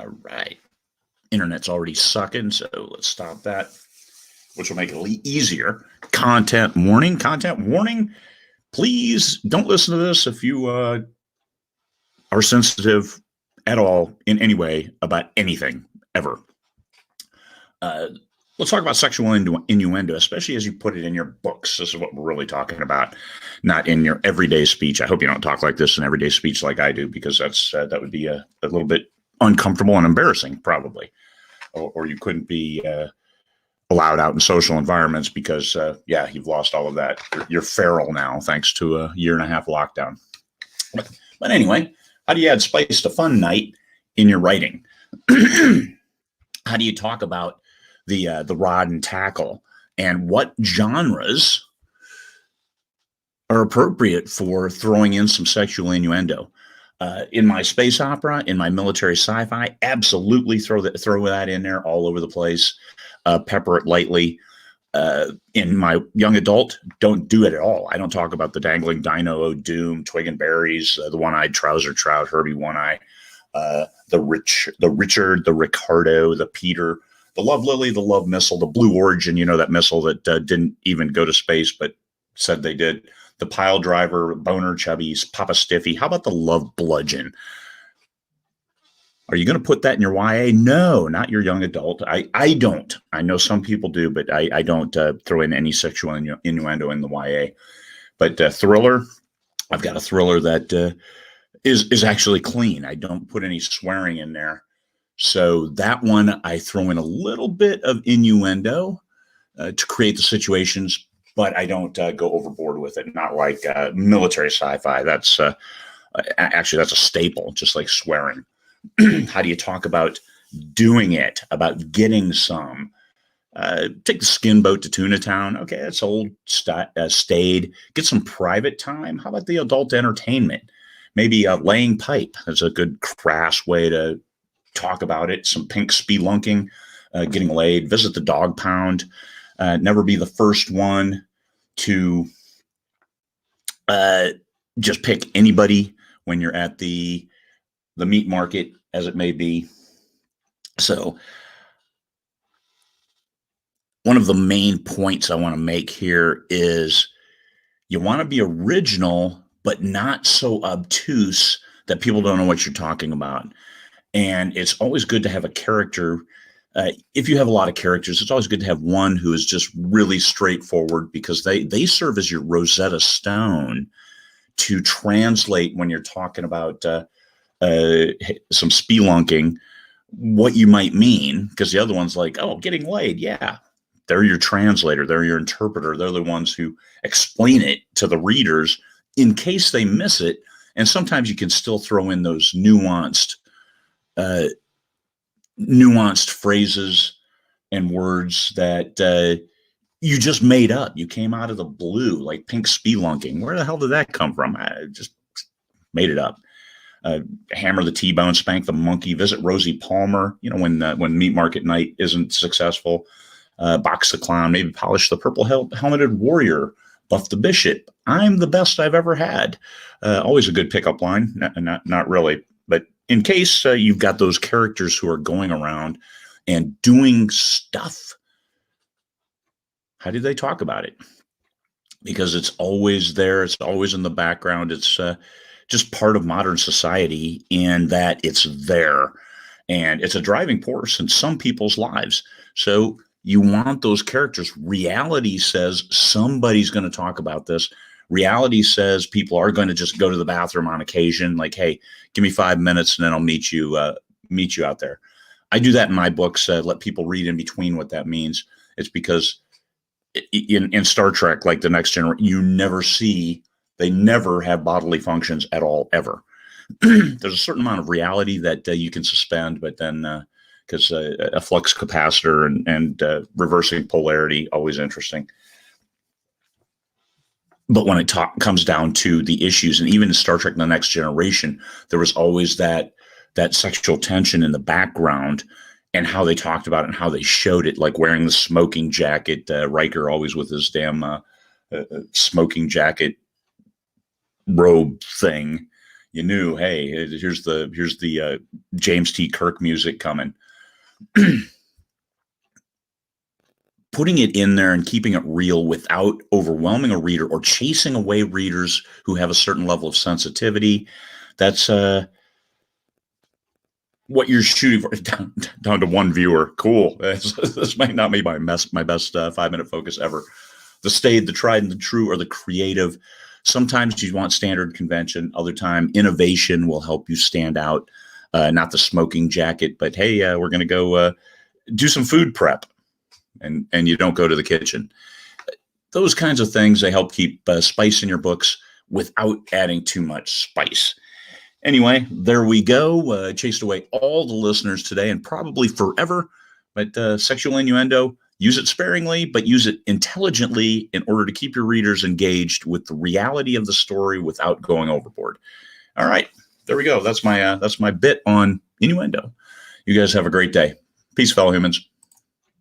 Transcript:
All right. Internet's already sucking, so let's stop that, which will make it easier. Content warning. Please don't listen to this if you are sensitive at all in any way about anything ever. Let's talk about sexual innuendo, especially as you put it in your books. This is what we're really talking about, not in your everyday speech. I hope you don't talk like this in everyday speech like I do, because that would be a little bit uncomfortable and embarrassing, probably. Or you couldn't be allowed out in social environments because, you've lost all of that. You're feral now, thanks to a 1.5 year lockdown. But anyway, how do you add spice to fun night in your writing? How do you talk about the rod and tackle, and what genres are appropriate for throwing in some sexual innuendo? In my space opera, in my military sci-fi, absolutely throw that in there all over the place. Pepper it lightly. In my young adult, don't do it at all. I don't talk about the dangling dino, doom, twig and berries, the one-eyed trouser, trout, Herbie, one-eye, the Richard, the Ricardo, the Peter, the love lily, the love missile, the blue origin, that missile that didn't even go to space but said they did. The piledriver, boner, chubby, Papa Stiffy. How about the love bludgeon? Are you going to put that in your YA? No, not your young adult. I don't. I know some people do, but I don't throw in any sexual innuendo in the YA. But thriller, I've got a thriller that is actually clean. I don't put any swearing in there. So that one, I throw in a little bit of innuendo to create the situations, but I don't go overboard with it. Not like military sci-fi. That's actually, that's a staple, just like swearing. How do you talk about doing it, about getting some? Take the skin boat to Tuna Town. Okay, that's old, staid. Get some private time. How about the adult entertainment? Maybe laying pipe. That's a good crass way to talk about it. Some pink spelunking, getting laid. Visit the dog pound. Never be the first one to just pick anybody when you're at the meat market, as it may be. So one of the main points I want to make here is you want to be original, but not so obtuse that people don't know what you're talking about. And it's always good to have a character. If you have a lot of characters, it's always good to have one who is just really straightforward, because they serve as your Rosetta Stone to translate when you're talking about some spelunking, what you might mean, because the other one's like, oh, getting laid. Yeah. They're your translator. They're your interpreter. They're the ones who explain it to the readers in case they miss it. And sometimes you can still throw in those nuanced phrases and words that you just made up. You came out of the blue, like pink spelunking. Where the hell did that come from? I just made it up. Hammer the T-bone, spank the monkey, visit Rosie Palmer, when meat market night isn't successful, box the clown, maybe polish the purple helmeted warrior, buff the bishop. I'm the best I've ever had. Always a good pickup line. Not really, but in case you've got those characters who are going around and doing stuff, how do they talk about it? Because it's always there. It's always in the background. It's just part of modern society in that it's there, and it's a driving force in some people's lives. So you want those characters. Reality says somebody's going to talk about this. Reality says people are going to just go to the bathroom on occasion. Like, hey, give me 5 minutes and then I'll meet you out there. I do that in my books. Let people read in between what that means. It's because in Star Trek, like the Next Generation, they never have bodily functions at all, ever. There's a certain amount of reality that you can suspend, but then because a flux capacitor and reversing polarity, always interesting. But when it comes down to the issues, and even in Star Trek The Next Generation, there was always that sexual tension in the background, and how they talked about it and how they showed it, like wearing the smoking jacket. Riker always with his damn smoking jacket robe thing, you knew, hey, here's the James T. Kirk music coming. Putting it in there and keeping it real without overwhelming a reader or chasing away readers who have a certain level of sensitivity. That's what you're shooting for. Down to one viewer. Cool. This might not be my best 5-minute focus ever. The staid, the tried and the true, or the creative. Sometimes you want standard convention. Other time, innovation will help you stand out. Not the smoking jacket, but hey, we're going to go do some food prep. And you don't go to the kitchen. Those kinds of things, they help keep spice in your books without adding too much spice. Anyway, there we go. Chased away all the listeners today and probably forever. But sexual innuendo, use it sparingly, but use it intelligently in order to keep your readers engaged with the reality of the story without going overboard. All right, there we go. That's my bit on innuendo. You guys have a great day. Peace, fellow humans.